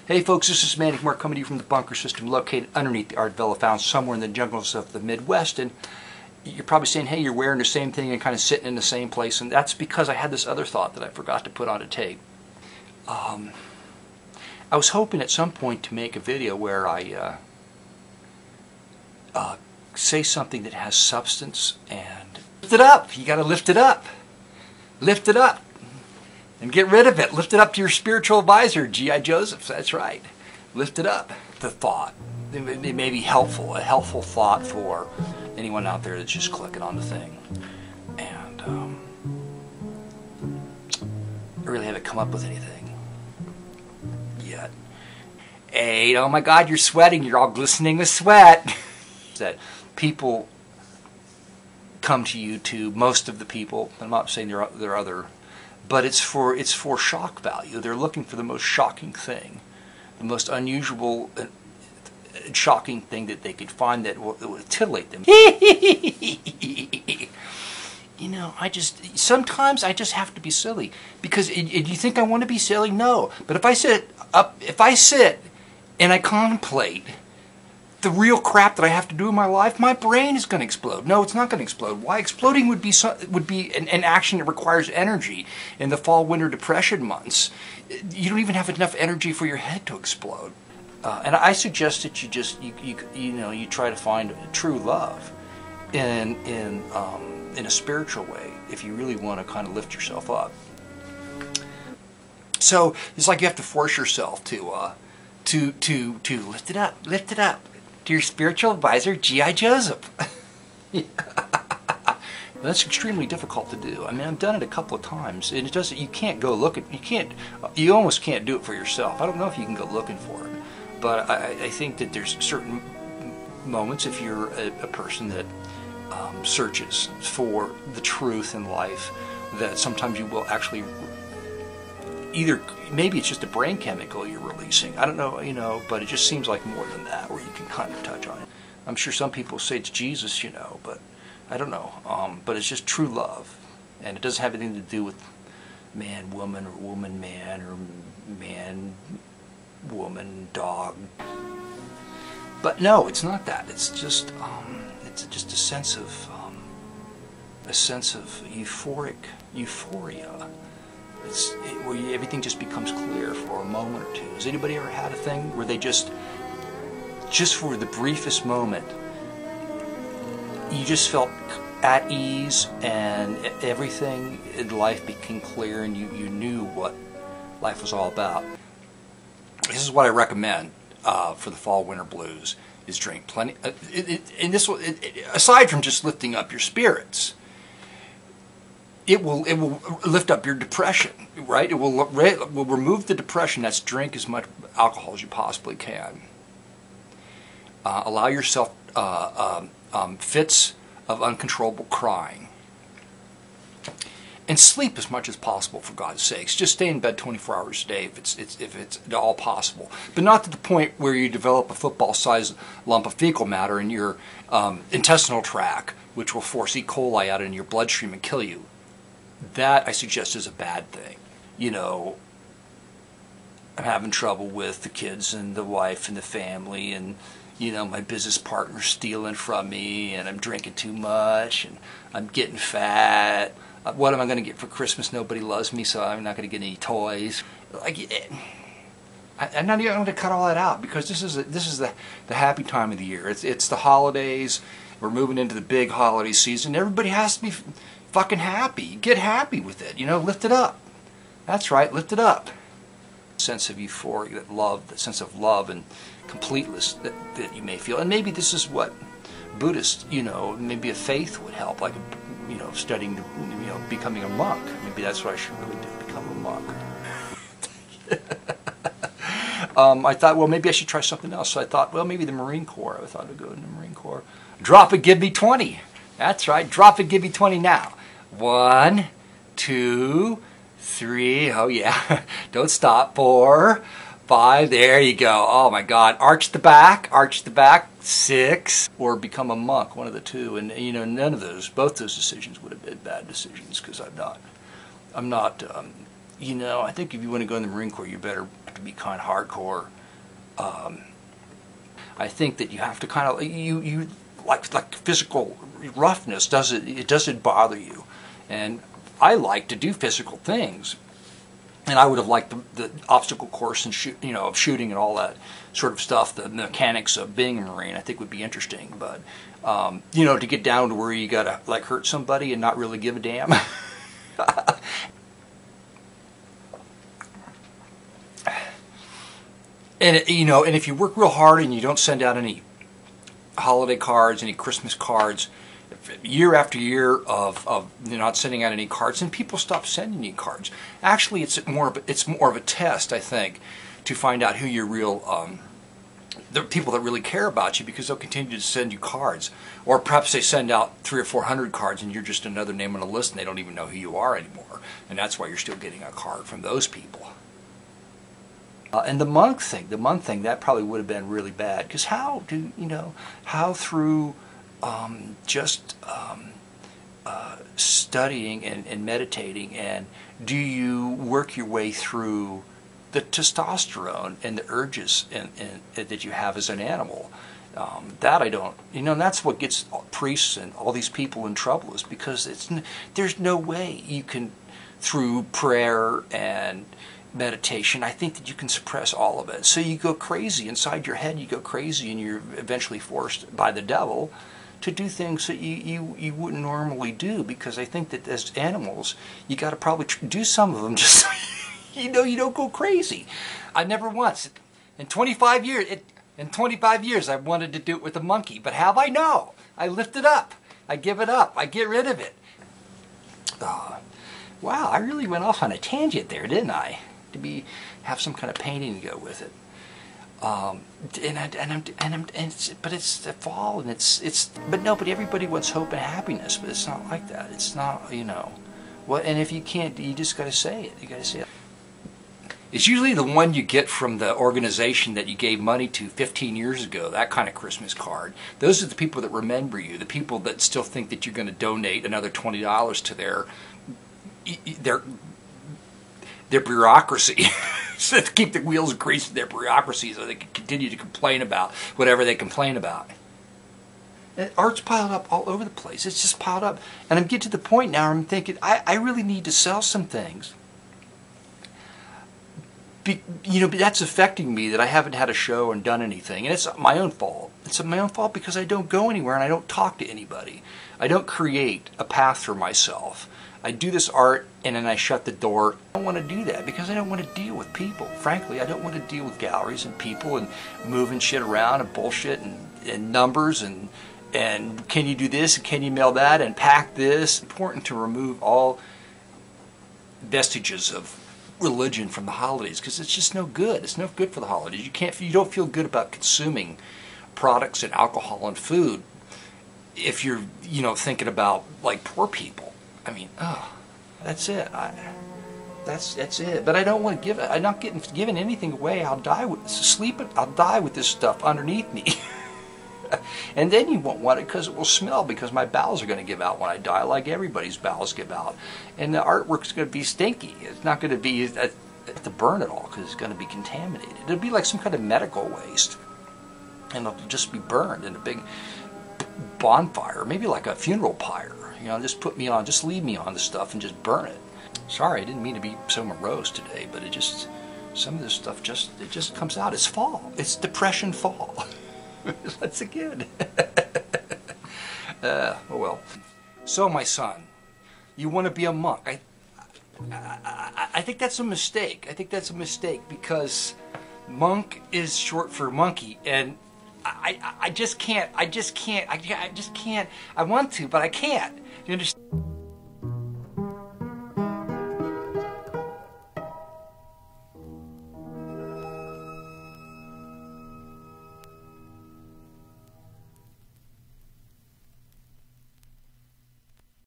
Hey folks, this is Manic coming to you from the bunker system located underneath the Art Villa, found somewhere in the jungles of the Midwest. And you're probably saying, hey, you're wearing the same thing and kind of sitting in the same place. And that's because I had this other thought that I forgot to put on a tape. I was hoping at some point to make a video where I say something that has substance and lift it up. You got to lift it up. Lift it up. And get rid of it. Lift it up to your spiritual advisor, G.I. Joseph. That's right. Lift it up. The thought. It may be helpful. A helpful thought for anyone out there that's just clicking on the thing. And I really haven't come up with anything yet. Hey, oh my God, you're sweating. You're all glistening with sweat. That people come to YouTube. Most of the people. I'm not saying there are other. But it's for shock value. They're looking for the most shocking thing, the most unusual, shocking thing that they could find that will titillate them. You know, sometimes I just have to be silly because do you think I want to be silly? No. But if I sit and I contemplate the real crap that I have to do in my life, my brain is going to explode. No, it's not going to explode. Why? Exploding would be an action that requires energy. In the fall, winter, depression months, you don't even have enough energy for your head to explode. And I suggest that you try to find true love in a spiritual way if you really want to kind of lift yourself up. So it's like you have to force yourself to lift it up, lift it up. To your spiritual advisor, G.I. Joseph. That's extremely difficult to do. I mean, I've done it a couple of times, and it doesn't. You can't go looking. You almost can't do it for yourself. I don't know if you can go looking for it, but I think that there's certain moments if you're a person that searches for the truth in life, that sometimes you will actually either. Maybe it's just a brain chemical you're releasing. I don't know, but it just seems like more than that, where you can kind of touch on it. I'm sure some people say it's Jesus, but I don't know. But it's just true love, and it doesn't have anything to do with man, woman, or woman, man, or man, woman, dog. But no, it's not that. It's just a sense of euphoria. Where everything just becomes clear for a moment or two. Has anybody ever had a thing where they just for the briefest moment, you just felt at ease and everything in life became clear and you knew what life was all about? This is what I recommend for the fall winter blues: is drink plenty. And this will, aside from just lifting up your spirits, it will lift up your depression, right? It will remove the depression. That's drink as much alcohol as you possibly can. Allow yourself fits of uncontrollable crying. And sleep as much as possible, for God's sakes. Just stay in bed 24 hours a day if it's at all possible. But not to the point where you develop a football-sized lump of fecal matter in your intestinal tract, which will force E. coli out in your bloodstream and kill you. That, I suggest, is a bad thing. I'm having trouble with the kids and the wife and the family, and my business partner's stealing from me, and I'm drinking too much, and I'm getting fat. What am I going to get for Christmas? Nobody loves me, so I'm not going to get any toys. I'm not even going to cut all that out, because this is the happy time of the year. It's the holidays. We're moving into the big holiday season. Everybody has to be fucking happy. Get happy with it. Lift it up. That's right, lift it up. Sense of euphoria, that sense of love and completeness that you may feel. And maybe this is what Buddhists, maybe a faith would help, like, studying, becoming a monk. Maybe that's what I should really do, become a monk. I thought, well, maybe I should try something else. So I thought, well, maybe the Marine Corps. I thought I'd go in the Marine Corps. Drop it, give me 20. That's right. Drop it, give me 20 now. 1, 2, 3. Oh, yeah. Don't stop. 4, 5. There you go. Oh, my God. Arch the back. Arch the back. 6. Or become a monk. One of the two. And, none of those, both those decisions would have been bad decisions, because I'm not, I think if you want to go in the Marine Corps, you better to be kind of hardcore. I think that you have to kind of you like physical roughness doesn't bother you, and I like to do physical things, and I would have liked the obstacle course and shooting and all that sort of stuff. The mechanics of being a Marine I think would be interesting, but to get down to where you gotta like hurt somebody and not really give a damn. And and if you work real hard and you don't send out any holiday cards, any Christmas cards, year after year of not sending out any cards, and people stop sending you cards. Actually, it's more of a test, I think, to find out who your real the people that really care about you, because they'll continue to send you cards, or perhaps they send out 300 or 400 cards, and you're just another name on the list, and they don't even know who you are anymore, and that's why you're still getting a card from those people. And the monk thing, that probably would have been really bad, because how through just studying and meditating, and do you work your way through the testosterone and the urges that you have as an animal? That I don't, and that's what gets priests and all these people in trouble, is because there's no way you can, through prayer and meditation, I think that you can suppress all of it. So you go crazy inside your head, you go crazy, and you're eventually forced by the devil to do things that you wouldn't normally do, because I think that as animals, you got to probably do some of them just so you don't go crazy. I never once, in 25 years, I wanted to do it with a monkey, but have I? No. I lift it up. I give it up. I get rid of it. Wow, I really went off on a tangent there, didn't I? Have some kind of painting to go with it. But it's the fall, and but everybody wants hope and happiness, but it's not like that. It's not, well, and if you can't, you just got to say it. You got to say it. It's usually the one you get from the organization that you gave money to 15 years ago, that kind of Christmas card. Those are the people that remember you, the people that still think that you're going to donate another $20 to their bureaucracy, so to keep the wheels greased in their bureaucracy, so they can continue to complain about whatever they complain about. And art's piled up all over the place. It's just piled up, and I'm getting to the point now where I'm thinking I really need to sell some things. But that's affecting me, that I haven't had a show and done anything, and it's my own fault. It's my own fault because I don't go anywhere and I don't talk to anybody. I don't create a path for myself. I do this art and then I shut the door. I don't want to do that because I don't want to deal with people. Frankly, I don't want to deal with galleries and people and moving shit around and bullshit and numbers and can you do this and can you mail that and pack this. It's important to remove all vestiges of religion from the holidays, because it's just no good. It's no good for the holidays. You don't feel good about consuming products and alcohol and food if you're thinking about like poor people. I mean, that's it. That's it. But I don't want to give it. I'm not giving anything away. I'll die with this stuff underneath me. And then you won't want it because it will smell, because my bowels are going to give out when I die, like everybody's bowels give out. And the artwork's going to be stinky. It's not going to be, I have to burn it all because it's going to be contaminated. It'll be like some kind of medical waste. And it'll just be burned in a big bonfire, maybe like a funeral pyre. Just leave me on the stuff and just burn it. Sorry, I didn't mean to be so morose today, but some of this stuff just comes out. It's fall. It's depression fall. That's good. Oh well. So my son, you want to be a monk? I think that's a mistake. I think that's a mistake because monk is short for monkey, and I just can't. I want to, but I can't. You understand?